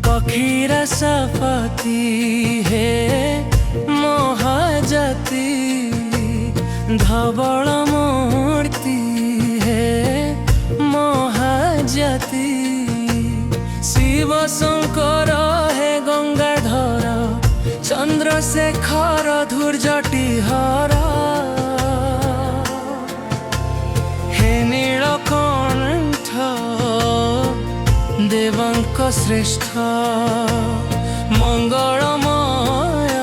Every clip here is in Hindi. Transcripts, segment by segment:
पखीरा सफती हे मोहजती धवल मूर्ति हे मोहजती शिव शंकर हे गंगाधर चंद्रशेखर धूर्जटिहर हे नीलकंठ देवांक श्रेष्ठ मंगलमय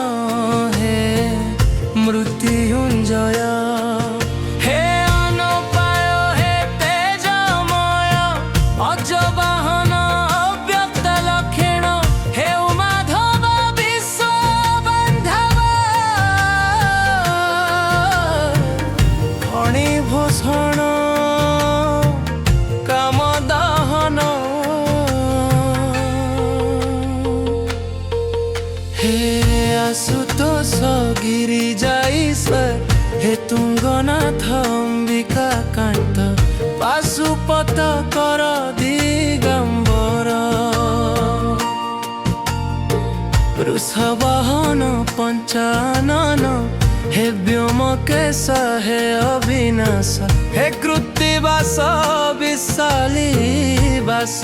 हे मृत्युंजय हे अनुपाय हे तेजमय अजवाहन अव्यक्त लक्षण हे उमाधव विश्वबंधव फणिभूषण कामदहन हे आशुतोष गिरिजाईश्वर हे तुंगनाथ अंबिकाकांत पाशुपत कर दिगंबर वृषवाहन पंचानन हे व्योमकेश हे अविनाश हे कृत्तिवास विशाली वास।